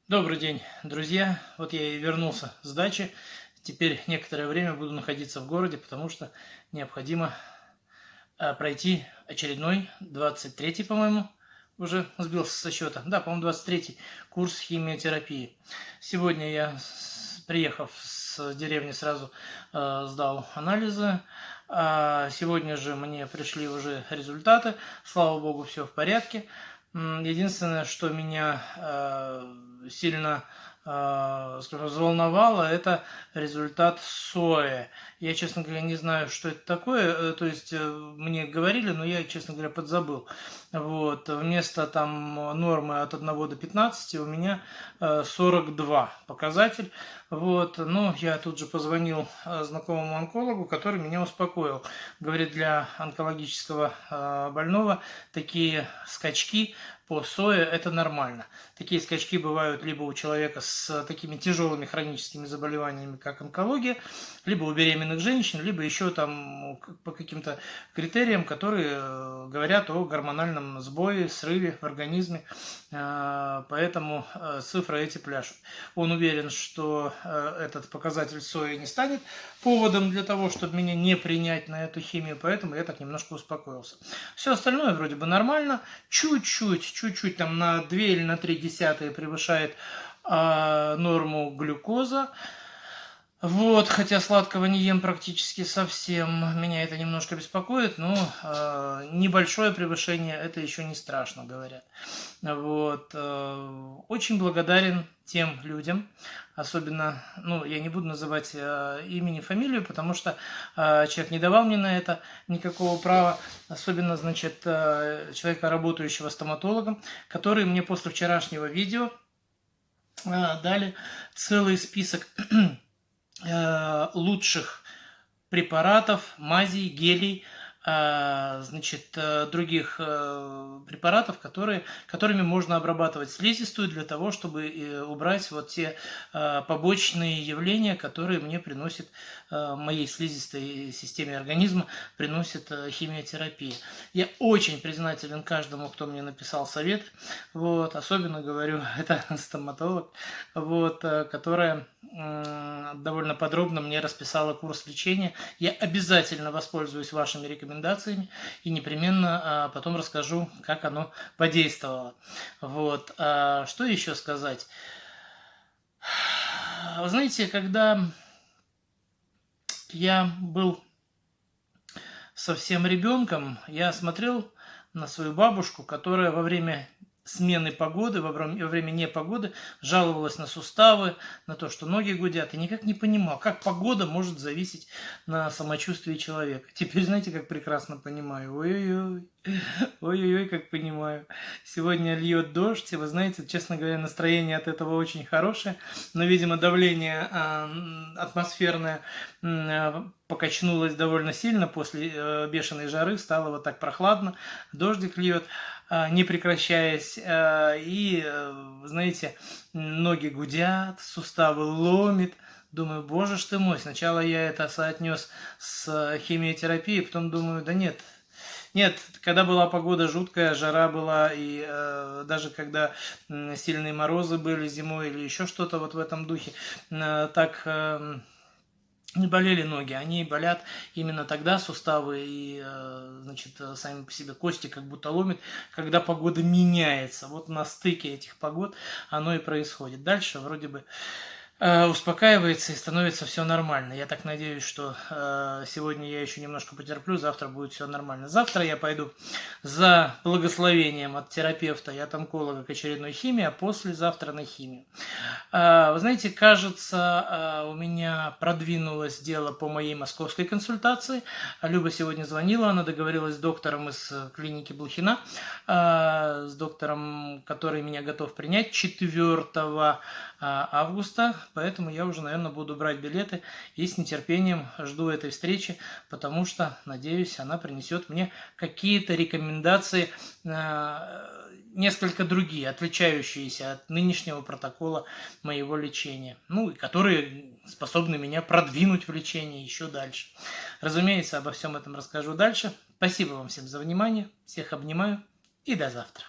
Добрый день, друзья. Вот я и вернулся с дачи. Теперь некоторое время буду находиться в городе, потому что необходимо пройти очередной, 23-й, по-моему, уже сбился со счета. Да, по-моему, 23-й курс химиотерапии. Сегодня я, приехав с деревни, сразу сдал анализы. Сегодня же мне пришли уже результаты. Слава богу, все в порядке. Единственное, что меня сильно скажем, взволновало, это результат СОЭ. Я, честно говоря, не знаю, что это такое. То есть мне говорили, но я, честно говоря, подзабыл. Вот. Вместо там нормы от 1 до 15 у меня 42 показатель. Вот. Но я тут же позвонил знакомому онкологу, который меня успокоил. Говорит, для онкологического больного такие скачки по СОЭ это нормально. Такие скачки бывают либо у человека с такими тяжелыми хроническими заболеваниями, как онкология, либо у беременных женщин, либо еще там по каким-то критериям, которые говорят о гормональном сбое, срыве в организме. Поэтому цифры эти пляшут. Он уверен, что этот показатель СОЭ не станет поводом для того, чтобы меня не принять на эту химию, поэтому я так немножко успокоился. Все остальное вроде бы нормально, чуть-чуть там на 2 или на 3 десятые превышает норму глюкоза. Вот, хотя сладкого не ем практически совсем, меня это немножко беспокоит, но небольшое превышение это еще не страшно, говорят. Вот, очень благодарен тем людям, особенно, ну, я не буду называть имени, фамилию, потому что человек не давал мне на это никакого права, особенно, значит, человека, работающего стоматологом, который мне после вчерашнего видео дали целый список лучших препаратов, мазей, гелей, значит, других препаратов, которыми можно обрабатывать слизистую для того, чтобы убрать вот те побочные явления, которые мне приносит моей слизистой системе организма, приносит химиотерапия. Я очень признателен каждому, кто мне написал совет, вот, особенно говорю, это стоматолог, вот, которая довольно подробно мне расписала курс лечения. Я обязательно воспользуюсь вашими рекомендациями и непременно потом расскажу, как оно подействовало. Вот. Что еще сказать? Вы знаете, когда я был совсем ребенком, я смотрел на свою бабушку, которая во время смены погоды, во время непогоды жаловалась на суставы, на то, что ноги гудят, и никак не понимал, как погода может зависеть на самочувствии человека. Теперь знаете, как прекрасно понимаю. Ой-ой-ой, ой-ой-ой, как понимаю. Сегодня льет дождь, и вы знаете, честно говоря, настроение от этого очень хорошее, но, видимо, давление атмосферное покачнулось довольно сильно после бешеной жары, стало вот так прохладно, дождик льет, не прекращаясь, и, знаете, ноги гудят, суставы ломит. Думаю, боже ж ты мой, сначала я это соотнес с химиотерапией, потом думаю, да нет, когда была погода жуткая, жара была, и даже когда сильные морозы были зимой или еще что-то вот в этом духе, так не болели ноги, они болят именно тогда, суставы и, значит, сами по себе кости как будто ломит, когда погода меняется. Вот на стыке этих погод оно и происходит. Дальше вроде бы успокаивается и становится все нормально. Я так надеюсь, что сегодня я еще немножко потерплю, завтра будет все нормально. Завтра я пойду за благословением от терапевта и от онколога к очередной химии, а послезавтра на химию. Вы знаете, кажется, у меня продвинулось дело по моей московской консультации. Люба сегодня звонила, она договорилась с доктором из клиники Блохина, с доктором, который меня готов принять 4 августа, поэтому я уже, наверное, буду брать билеты и с нетерпением жду этой встречи, потому что, надеюсь, она принесет мне какие-то рекомендации, несколько другие, отличающиеся от нынешнего протокола моего лечения, ну, и которые способны меня продвинуть в лечении еще дальше. Разумеется, обо всем этом расскажу дальше. Спасибо вам всем за внимание, всех обнимаю и до завтра.